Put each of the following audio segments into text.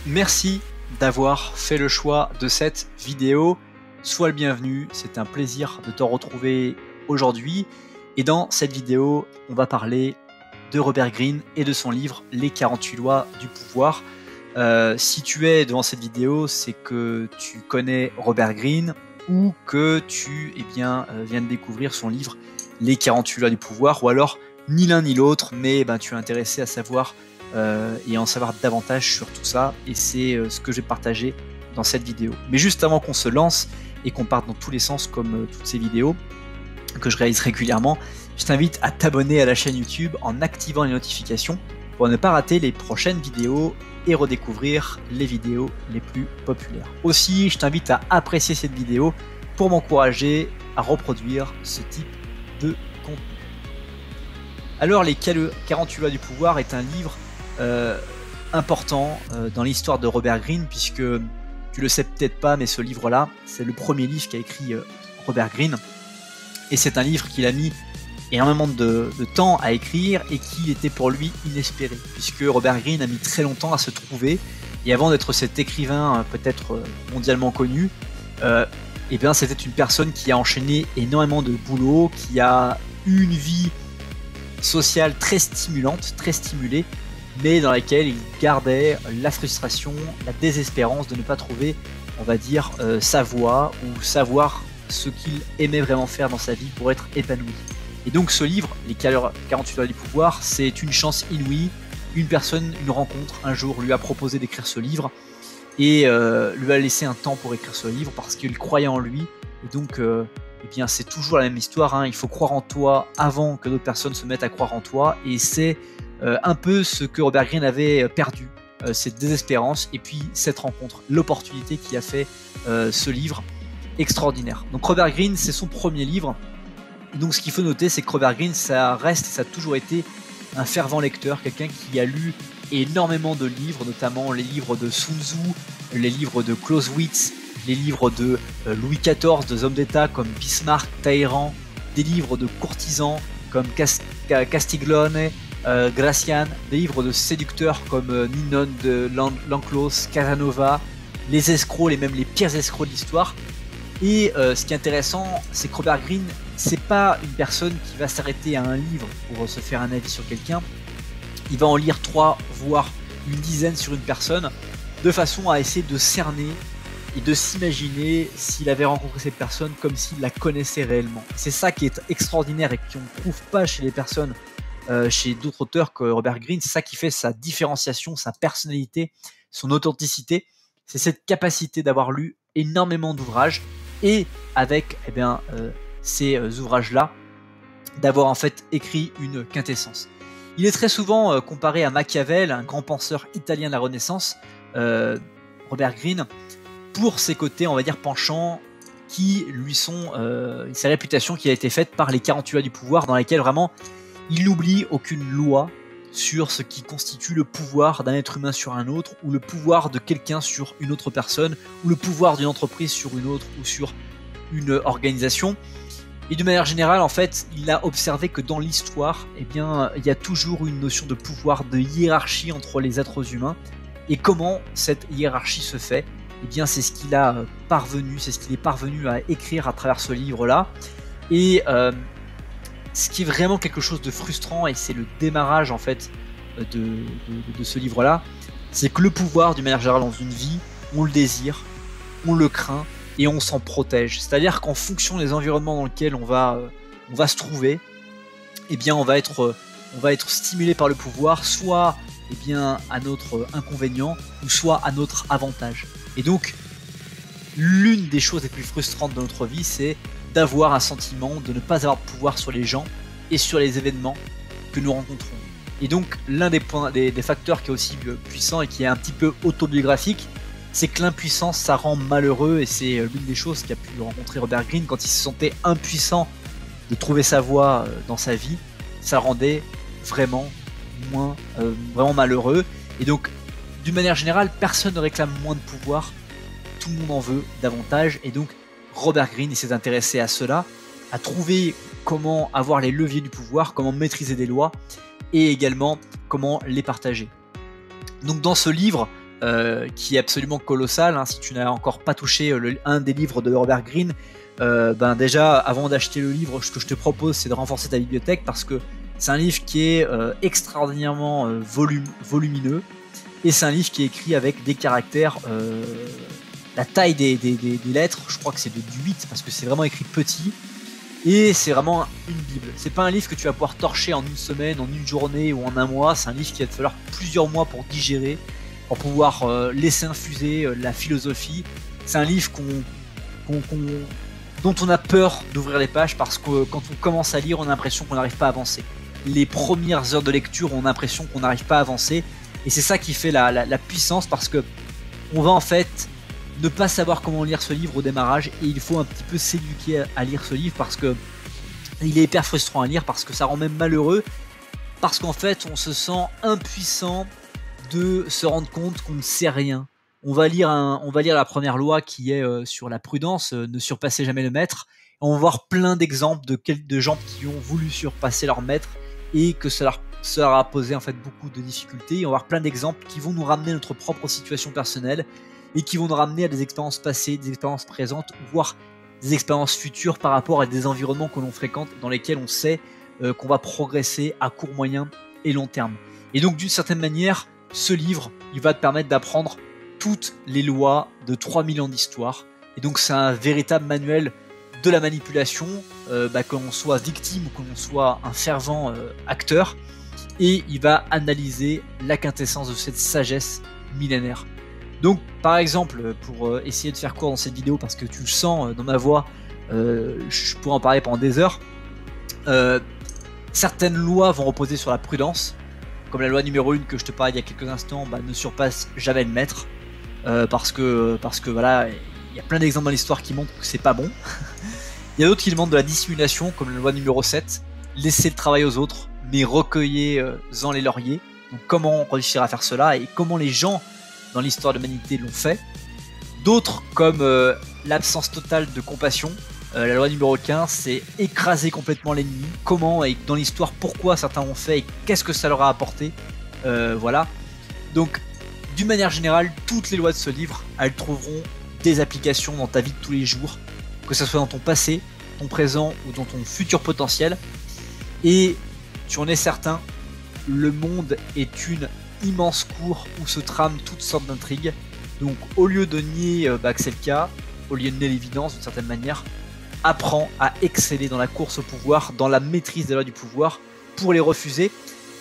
Merci d'avoir fait le choix de cette vidéo. Sois le bienvenu, c'est un plaisir de te retrouver aujourd'hui. Et dans cette vidéo, on va parler de Robert Greene et de son livre Les 48 lois du pouvoir. Si tu es devant cette vidéo, c'est que tu connais Robert Greene ou que tu viens de découvrir son livre Les 48 lois du pouvoir, ou alors ni l'un ni l'autre, mais tu es intéressé à savoir et en savoir davantage sur tout ça, et c'est ce que je vais partager dans cette vidéo. Mais juste avant qu'on se lance et qu'on parte dans tous les sens comme toutes ces vidéos que je réalise régulièrement, je t'invite à t'abonner à la chaîne YouTube en activant les notifications pour ne pas rater les prochaines vidéos et redécouvrir les vidéos les plus populaires. Aussi, je t'invite à apprécier cette vidéo pour m'encourager à reproduire ce type de contenu. Alors, les 48 lois du pouvoir est un livre important dans l'histoire de Robert Greene, puisque tu le sais peut-être pas, mais ce livre-là, c'est le premier livre qu'a écrit Robert Greene, et c'est un livre qu'il a mis énormément de temps à écrire et qui était pour lui inespéré, puisque Robert Greene a mis très longtemps à se trouver, et avant d'être cet écrivain peut-être mondialement connu, c'était une personne qui a enchaîné énormément de boulot, qui a eu une vie sociale très stimulante, très stimulée, mais dans laquelle il gardait la frustration, la désespérance de ne pas trouver, on va dire, sa voie ou savoir ce qu'il aimait vraiment faire dans sa vie pour être épanoui. Et donc ce livre, Les 48 lois du pouvoir, c'est une chance inouïe. Une rencontre un jour lui a proposé d'écrire ce livre et lui a laissé un temps pour écrire ce livre parce qu'il croyait en lui. Et donc c'est toujours la même histoire, hein. Il faut croire en toi avant que d'autres personnes se mettent à croire en toi, et c'est un peu ce que Robert Greene avait perdu, cette désespérance, et puis cette rencontre, l'opportunité qui a fait ce livre extraordinaire. Donc Robert Greene, c'est son premier livre. Donc ce qu'il faut noter, c'est que Robert Greene, ça a toujours été un fervent lecteur, quelqu'un qui a lu énormément de livres, notamment les livres de Sun Tzu, les livres de Clausewitz, les livres de Louis XIV, de hommes d'État comme Bismarck, Talleyrand, des livres de courtisans comme Castiglione, Gracian, des livres de séducteurs comme Ninon de Lanclos, Casanova, les escrocs, même les pires escrocs de l'histoire. Et ce qui est intéressant, c'est que Robert Greene, c'est pas une personne qui va s'arrêter à un livre pour se faire un avis sur quelqu'un. Il va en lire 3, voire une dizaine sur une personne, de façon à essayer de cerner et de s'imaginer s'il avait rencontré cette personne comme s'il la connaissait réellement. C'est ça qui est extraordinaire et qu'on ne trouve pas chez les personnes, chez d'autres auteurs que Robert Greene. C'est ça qui fait sa différenciation, sa personnalité, son authenticité. C'est cette capacité d'avoir lu énormément d'ouvrages et avec ces ouvrages-là, d'avoir en fait écrit une quintessence. Il est très souvent comparé à Machiavel, un grand penseur italien de la Renaissance, Robert Greene, pour ses côtés, on va dire, penchants qui lui sont sa réputation qui a été faite par les 48 lois du pouvoir, dans lesquelles vraiment il n'oublie aucune loi sur ce qui constitue le pouvoir d'un être humain sur un autre, ou le pouvoir de quelqu'un sur une autre personne, ou le pouvoir d'une entreprise sur une autre, ou sur une organisation. Et de manière générale, en fait, il a observé que dans l'histoire, il y a toujours une notion de pouvoir, de hiérarchie entre les êtres humains. Et comment cette hiérarchie se fait ? C'est ce qu'il est parvenu à écrire à travers ce livre-là. Et ce qui est vraiment quelque chose de frustrant, et c'est le démarrage en fait de ce livre-là, c'est que le pouvoir, d'une manière générale, dans une vie, on le désire, on le craint et on s'en protège. C'est-à-dire qu'en fonction des environnements dans lesquels on va se trouver, on va être stimulé par le pouvoir, soit à notre inconvénient, ou soit à notre avantage. Et donc, l'une des choses les plus frustrantes de notre vie, c'est d'avoir un sentiment de ne pas avoir de pouvoir sur les gens et sur les événements que nous rencontrons. Et donc, l'un des facteurs qui est aussi puissant et qui est un petit peu autobiographique, c'est que l'impuissance, ça rend malheureux, et c'est l'une des choses qu'a pu rencontrer Robert Greene quand il se sentait impuissant de trouver sa voie dans sa vie. Ça rendait vraiment malheureux. Et donc, d'une manière générale, personne ne réclame moins de pouvoir, tout le monde en veut davantage. Et donc Robert Greene s'est intéressé à cela, à trouver comment avoir les leviers du pouvoir, comment maîtriser des lois et également comment les partager. Donc dans ce livre, qui est absolument colossal. Hein. Si tu n'as encore pas touché un des livres de Robert Greene, déjà avant d'acheter le livre, ce que je te propose c'est de renforcer ta bibliothèque, parce que c'est un livre qui est extraordinairement volumineux, et c'est un livre qui est écrit avec des caractères, la taille des lettres, je crois que c'est du 8 parce que c'est vraiment écrit petit, et c'est vraiment une bible. C'est pas un livre que tu vas pouvoir torcher en une semaine, en une journée ou en un mois. C'est un livre qui va te falloir plusieurs mois pour digérer, pour pouvoir laisser infuser la philosophie. C'est un livre dont on a peur d'ouvrir les pages, parce que quand on commence à lire, on a l'impression qu'on n'arrive pas à avancer. Les premières heures de lecture, on a l'impression qu'on n'arrive pas à avancer, et c'est ça qui fait la puissance, parce que on va en fait ne pas savoir comment lire ce livre au démarrage, et il faut un petit peu s'éduquer à lire ce livre, parce que il est hyper frustrant à lire, parce que ça rend même malheureux, parce qu'en fait on se sent impuissant de se rendre compte qu'on ne sait rien. On va lire la première loi qui est sur la prudence, ne surpasser jamais le maître, et on va voir plein d'exemples de gens qui ont voulu surpasser leur maître, et que ça leur a posé en fait beaucoup de difficultés. Et on va voir plein d'exemples qui vont nous ramener à notre propre situation personnelle, et qui vont nous ramener à des expériences passées, des expériences présentes, voire des expériences futures par rapport à des environnements que l'on fréquente, dans lesquels on sait qu'on va progresser à court, moyen et long terme. Et donc d'une certaine manière, ce livre, il va te permettre d'apprendre toutes les lois de 3000 ans d'histoire. Et donc c'est un véritable manuel de la manipulation, que l'on soit victime ou que l'on soit un fervent acteur. Et il va analyser la quintessence de cette sagesse millénaire. Donc par exemple, pour essayer de faire court dans cette vidéo, parce que tu le sens dans ma voix, je pourrais en parler pendant des heures, certaines lois vont reposer sur la prudence, comme la loi numéro 1 que je te parlais il y a quelques instants, ne surpasse jamais le maître, parce que voilà, il y a plein d'exemples dans l'histoire qui montrent que c'est pas bon. Il y a d'autres qui demandent de la dissimulation, comme la loi numéro 7, laisser le travail aux autres, mais recueillez-en les lauriers. Donc comment réussir à faire cela, et comment les gens dans l'histoire de l'humanité l'ont fait. D'autres, comme l'absence totale de compassion, la loi numéro 15, c'est écraser complètement l'ennemi. Comment, et dans l'histoire, pourquoi certains ont fait, et qu'est-ce que ça leur a apporté. Voilà. Donc, d'une manière générale, toutes les lois de ce livre, elles trouveront des applications dans ta vie de tous les jours, que ce soit dans ton passé, ton présent ou dans ton futur potentiel. Et tu en es certain, le monde est une immense cour où se trament toutes sortes d'intrigues. Donc au lieu de nier que c'est le cas, au lieu de nier l'évidence d'une certaine manière, apprends à exceller dans la course au pouvoir, dans la maîtrise des lois du pouvoir, pour les refuser.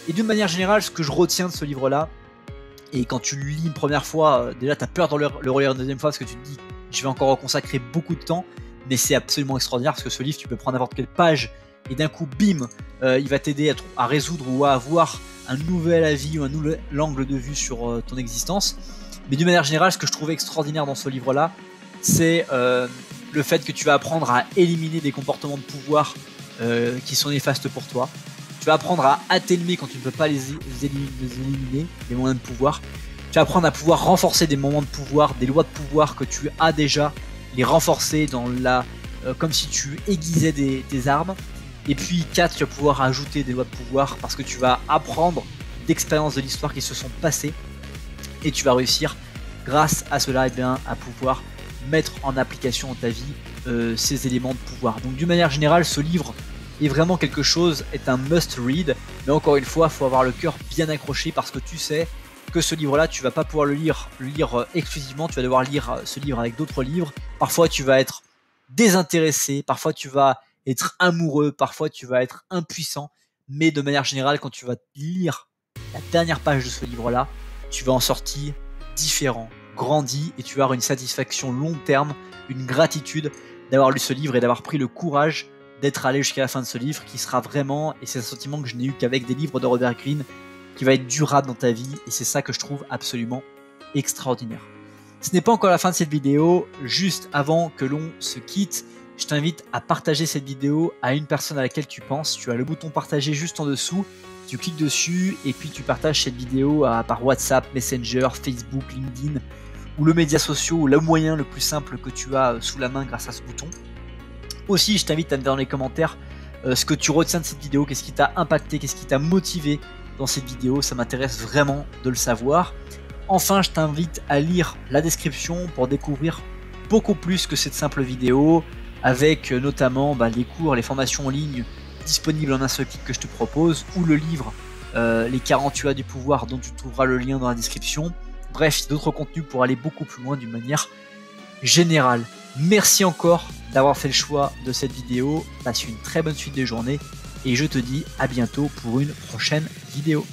Et d'une manière générale, ce que je retiens de ce livre-là, et quand tu le lis une première fois, déjà tu as peur de le relire une deuxième fois, parce que tu te dis je vais encore consacrer beaucoup de temps, mais c'est absolument extraordinaire, parce que ce livre, tu peux prendre n'importe quelle page, et d'un coup, bim, il va t'aider à résoudre ou à avoir un nouvel avis ou un nouvel angle de vue sur ton existence. Mais d'une manière générale, ce que je trouvais extraordinaire dans ce livre-là, c'est le fait que tu vas apprendre à éliminer des comportements de pouvoir qui sont néfastes pour toi. Tu vas apprendre à atténuer quand tu ne peux pas les éliminer, les moyens de pouvoir. Tu vas apprendre à pouvoir renforcer des moments de pouvoir, des lois de pouvoir que tu as déjà, les renforcer dans comme si tu aiguisais des armes. Et puis 4, tu vas pouvoir ajouter des lois de pouvoir, parce que tu vas apprendre d'expériences de l'histoire qui se sont passées, et tu vas réussir grâce à cela à pouvoir mettre en application dans ta vie ces éléments de pouvoir. Donc d'une manière générale, ce livre est vraiment quelque chose, est un must read, mais encore une fois, il faut avoir le cœur bien accroché, parce que tu sais que ce livre-là, tu vas pas pouvoir le lire exclusivement, tu vas devoir lire ce livre avec d'autres livres. Parfois tu vas être désintéressé, parfois tu vas être amoureux, parfois tu vas être impuissant, mais de manière générale, quand tu vas lire la dernière page de ce livre-là, tu vas en sortir différent, grandi, et tu vas avoir une satisfaction long terme, une gratitude d'avoir lu ce livre et d'avoir pris le courage d'être allé jusqu'à la fin de ce livre, qui sera vraiment, et c'est un sentiment que je n'ai eu qu'avec des livres de Robert Greene, qui va être durable dans ta vie, et c'est ça que je trouve absolument extraordinaire. Ce n'est pas encore la fin de cette vidéo, juste avant que l'on se quitte, je t'invite à partager cette vidéo à une personne à laquelle tu penses. Tu as le bouton partager juste en dessous, tu cliques dessus et puis tu partages cette vidéo par WhatsApp, Messenger, Facebook, LinkedIn, ou le média social, ou le moyen le plus simple que tu as sous la main grâce à ce bouton. Aussi, je t'invite à me dire dans les commentaires ce que tu retiens de cette vidéo, qu'est-ce qui t'a impacté, qu'est-ce qui t'a motivé dans cette vidéo, ça m'intéresse vraiment de le savoir. Enfin, je t'invite à lire la description pour découvrir beaucoup plus que cette simple vidéo, avec notamment les cours, les formations en ligne disponibles en un seul clic que je te propose, ou le livre Les 48 lois du pouvoir dont tu trouveras le lien dans la description. Bref, d'autres contenus pour aller beaucoup plus loin d'une manière générale. Merci encore d'avoir fait le choix de cette vidéo. Passe une très bonne suite de journée et je te dis à bientôt pour une prochaine vidéo.